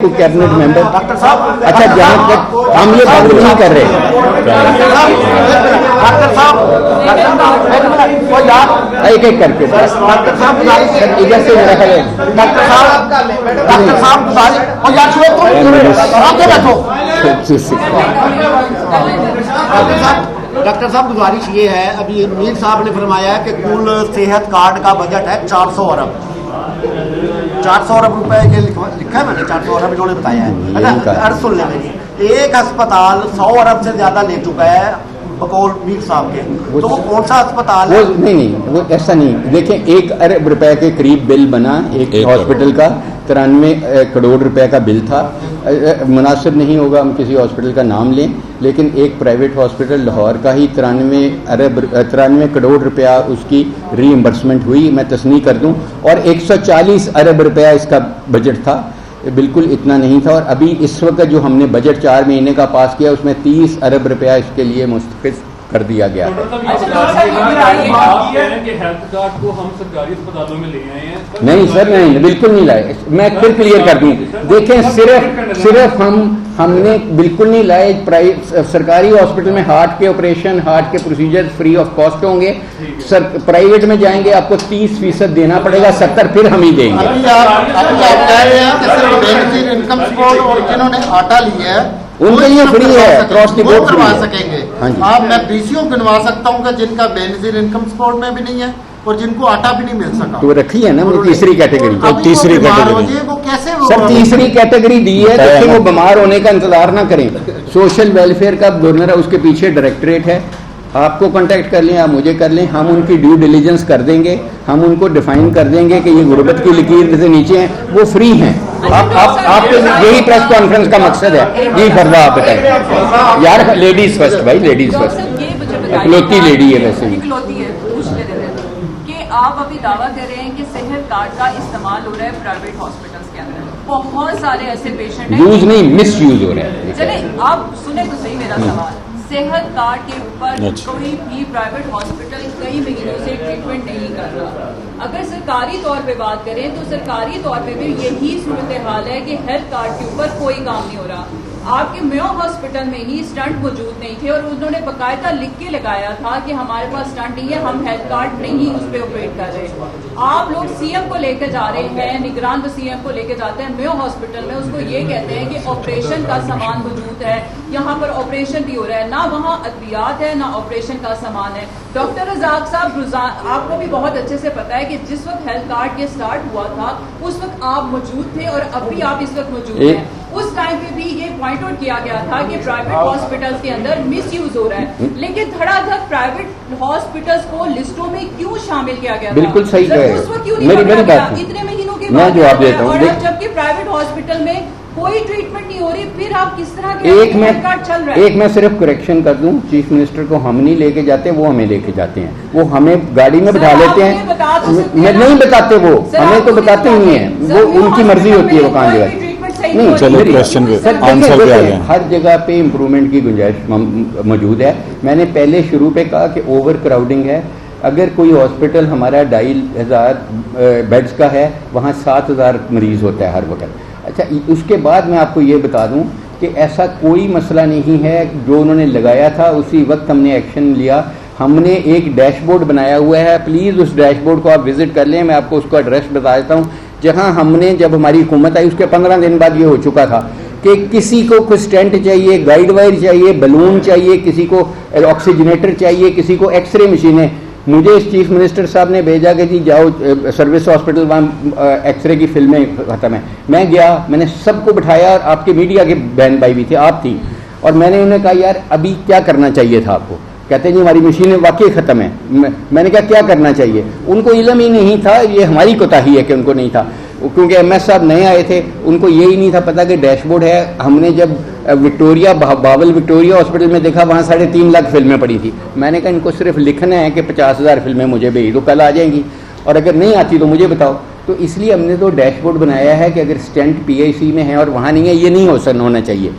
Cabinet member doctor साहब, अच्छा जहाँ तक हम ये बात नहीं कर रहे डॉक्टर साहब एक एक करके डॉक्टर साहब इधर से मेरा है डॉक्टर साहब डॉक्टर साहब गुजारिश ये है, अभी मीर साहब ने फरमाया है कि कुल सेहत कार्ड का बजट है 400 अरब 400 अरब रुपए के लिखा है मैंने 400 अरब इन्होंने बताया है। अच्छा अर्ज सुन ले मेरी, एक अस्पताल 100 अरब से ज्यादा ले चुका है बकौल मीर साहब के, तो वो कौन सा अस्पताल है? नहीं वो ऐसा नहीं। देखें 1 अरब रुपए के करीब बिल बना एक हॉस्पिटल का, 93 करोड़ रुपए का बिल था। मुनासिब नहीं होगा हम किसी हॉस्पिटल का नाम लें, लेकिन एक प्राइवेट हॉस्पिटल लाहौर का ही 93 करोड़ रुपया उसकी रीइंबर्समेंट हुई, मैं तस्नीह कर दूं, और 140 अरब रुपया इसका बजट था, बिल्कुल इतना नहीं था। और अभी इस वक्त जो हमने बजट 4 महीने का पास किया उसमें 30 अरब रुपया इसके लिए मुस्तफ़िज़ कर दिया गया है। नहीं सर, नहीं बिल्कुल नहीं लाए, मैं फिर क्लियर कर दूं। देखें सिर्फ हमने बिल्कुल नहीं लाए। सरकारी हॉस्पिटल में हार्ट के ऑपरेशन, हार्ट के प्रोसीजर फ्री ऑफ कॉस्ट होंगे। प्राइवेट में जाएंगे आपको 30% देना पड़ेगा, 70 फिर हम ही देंगे। अभी आप कह रहे हैं कि सिर्फ बेनिफिशियरी इनकम सपोर्ट और जिन्होंने आटा लिया है उनके लिए फ्री है, क्रॉस द बोर्ड करवा सकेंगे। हाँ, मैं बीसीओ गिनवा सकता हूँ जिनका बेनिफिशियरी इनकम सपोर्ट में भी नहीं है और जिनको आटा भी नहीं मिल सका, तो रखी है ना वो तीसरी कैटेगरी। तो तीसरी कैटेगरी वो कैसे सर तीसरी कैटेगरी दी है, देखिए वो बीमार होने का इंतजार ना करें। सोशल वेलफेयर का गवर्नर है, उसके पीछे डायरेक्टरेट है, आपको कांटेक्ट कर लें, आप मुझे कर लें, हम उनकी ड्यू डिलीजेंस कर देंगे, हम उनको डिफाइन कर देंगे कि ये गुर्बत की लकीर से नीचे हैं, वो फ्री हैं। आप यही प्रेस कॉन्फ्रेंस का मकसद है। जी फरदा आप बताएं यार, लेडीज फर्स्ट भाई, लेडीज फर्स्ट। इकलौती लेडी है वैसे भी। आप अभी दावा कर रहे हैं कि सेहत कार्ड का इस्तेमाल हो रहा है प्राइवेट हॉस्पिटल्स के अंदर, बहुत सारे ऐसे पेशेंट हैं, यूज नहीं मिस यूज हो रहा है। चले आप सुने तो सही मेरा सवाल। सेहत कार्ड के ऊपर कोई भी प्राइवेट हॉस्पिटल कई महीनों से ट्रीटमेंट नहीं कर रहा। अगर सरकारी तौर पे बात करें तो सरकारी तौर पे भी यही सूरत हाल है कि हेल्थ कार्ड के ऊपर कोई काम नहीं हो रहा। आपके मेयो हॉस्पिटल में ही स्टंट मौजूद नहीं थे और उन्होंने बकायदा लिख के लगाया था कि हमारे पास स्टंट नहीं है, हम हेल्थ कार्ड नहीं उस पर ऑपरेट कर रहे। आप लोग सीएम को लेकर जा रहे हैं, निगरान तो सीएम को लेकर जाते हैं मेयो हॉस्पिटल में, उसको ये कहते हैं कि ऑपरेशन का सामान मौजूद है, यहाँ पर ऑपरेशन भी हो रहा है, ना वहाँ अद्वियात है ना ऑपरेशन का सामान है। डॉक्टर रजाक साहब, आपको भी बहुत अच्छे से पता है कि जिस वक्त हेल्थ कार्ड ये स्टार्ट हुआ था उस वक्त आप मौजूद थे और अब भी आप इस वक्त मौजूद हैं। उस टाइम पे भी ये पॉइंट आउट किया गया था कि प्राइवेट हॉस्पिटल्स के अंदर मिस यूज हो रहा है, लेकिन धड़ाधड़ प्राइवेट हॉस्पिटल्स को लिस्टों में क्यों शामिल किया गया? बिल्कुल सही है, उस वक्त क्यों नहीं किया गया? इतने महीनों के बाद जवाब देता हूं, और जबकि प्राइवेट हॉस्पिटल में कोई ट्रीटमेंट नहीं हो रही, फिर आप किस तरह के हेल्थ कार्ड चल रहा है? एक मैं सिर्फ करेक्शन कर दूं, चीफ मिनिस्टर को हम नहीं लेके जाते, वो हमें लेके जाते हैं, वो हमें गाड़ी में बिठा लेते हैं। नहीं बताते, वो हमें तो बताते नहीं है, वो उनकी मर्जी होती है वो कहाँ जाए। नहीं चलो क्वेश्चन आंसर पे आ गया। हर जगह पे इम्प्रूवमेंट की गुंजाइश मौजूद है। मैंने पहले शुरू पे कहा कि ओवर क्राउडिंग है। अगर कोई हॉस्पिटल हमारा 2500 बेड्स का है, वहाँ 7000 मरीज होता है हर वक्त। अच्छा, उसके बाद मैं आपको ये बता दूं कि ऐसा कोई मसला नहीं है, जो उन्होंने लगाया था उसी वक्त हमने एक्शन लिया। हमने एक डैशबोर्ड बनाया हुआ है, प्लीज़ उस डैशबोर्ड को आप विजिट कर लें, मैं आपको उसका एड्रेस बता देता हूँ। जहाँ हमने, जब हमारी हुकूमत आई उसके 15 दिन बाद ये हो चुका था कि किसी को कुछ स्टेंट चाहिए, गाइड वायर चाहिए, बलून चाहिए, किसी को ऑक्सीजनेटर चाहिए, किसी को एक्सरे मशीनें। मुझे इस चीफ मिनिस्टर साहब ने भेजा कि जी जाओ सर्विस हॉस्पिटल, वहाँ एक्सरे की फिल्में ख़त्म है। मैं गया, मैंने सबको बिठाया, और आपके मीडिया के बहन भाई भी थे, आप थी, और मैंने उन्हें कहा यार अभी क्या करना चाहिए था आपको? कहते हैं जी हमारी मशीनें वाकई ख़त्म है। मैंने कहा क्या करना चाहिए? उनको इल्म ही नहीं था, ये हमारी कोताही है कि उनको नहीं था, क्योंकि एमएस साहब नए आए थे, उनको यही नहीं था पता कि डैशबोर्ड है। हमने जब विक्टोरिया बावल विक्टोरिया हॉस्पिटल में देखा, वहाँ 3.5 लाख फिल्में पड़ी थी। मैंने कहा इनको सिर्फ लिखना है कि 50,000 फिल्में मुझे भेज दो, कल आ जाएंगी, और अगर नहीं आती तो मुझे बताओ। तो इसलिए हमने तो डैशबोर्ड बनाया है कि अगर स्टेंट पीआईसी में है और वहाँ नहीं है, ये नहीं होना चाहिए।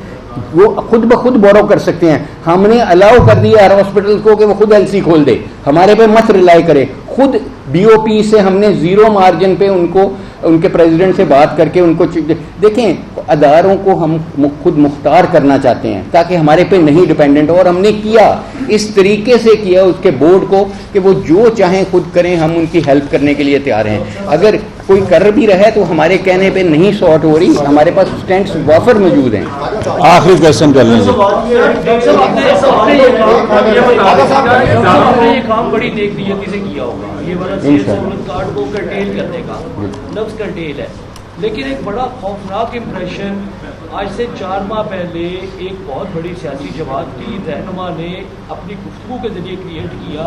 वो खुद ब खुद बोरो कर सकते हैं। हमने अलाउ कर दिया हर हॉस्पिटल को कि वो खुद एलसी खोल दे, हमारे पे मत रिलाई करे। खुद बीओपी से हमने जीरो मार्जिन पे उनको, उनके प्रेसिडेंट से बात करके उनको देखें, अदारों को हम खुद मुख्तार करना चाहते हैं ताकि हमारे पे नहीं डिपेंडेंट, और हमने किया इस तरीके से किया उसके बोर्ड को कि वो जो चाहें खुद करें, हम उनकी हेल्प करने के लिए तैयार हैं। अगर कोई कर भी रहा है तो हमारे कहने पे नहीं सॉर्ट हो रही, हमारे पास स्टैंड्स वाफर मौजूद हैं। आखिरी क्वेश्चन कर लीजिए। आपने ये काम बड़ी नेक नियति से किया होगा, ये वाला सेहत सहूलत कार्ड को कर्टेल करने का, लफ्ज कर्टेल है, लेकिन एक बड़ा खौफनाक इम्प्रेशन आज से 4 माह पहले एक बहुत बड़ी सियासी जमात की रहनुमा ने अपनी गुफ्तगू के जरिए क्रिएट किया।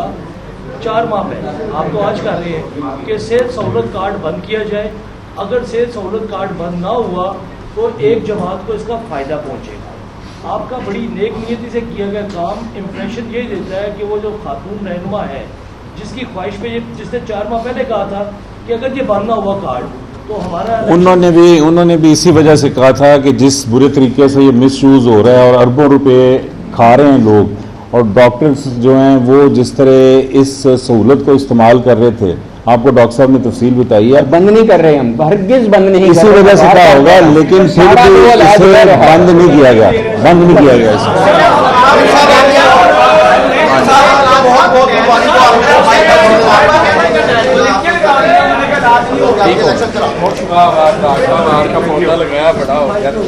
4 माह पहले, आप तो आज कर रहे हैं कि सेहत सहूलत कार्ड बंद किया जाए। अगर सेहत सहूलत कार्ड बंद ना हुआ तो एक जमात को इसका फ़ायदा पहुँचेगा। आपका बड़ी नेक नियति से किया गया काम इम्प्रेशन ये देता है कि वो जो खातून रहनुमा है जिसकी ख्वाहिश पे ये, जिसने 4 माह पहले कहा था कि अगर ये बंद ना हुआ कार्ड तो हमारा, उन्होंने भी इसी वजह से कहा था कि जिस बुरे तरीके से ये मिसयूज हो रहा है और अरबों रुपए खा रहे हैं लोग, और डॉक्टर्स जो हैं वो जिस तरह इस सहूलत को इस्तेमाल कर रहे थे, आपको डॉक्टर साहब ने तफसील बताई है। बंद नहीं कर रहे हम, हरगिज बंद नहीं, इसी वजह से कहा होगा, लेकिन फिर भी इसे बंद नहीं किया गया, बंद नहीं किया गया इसे।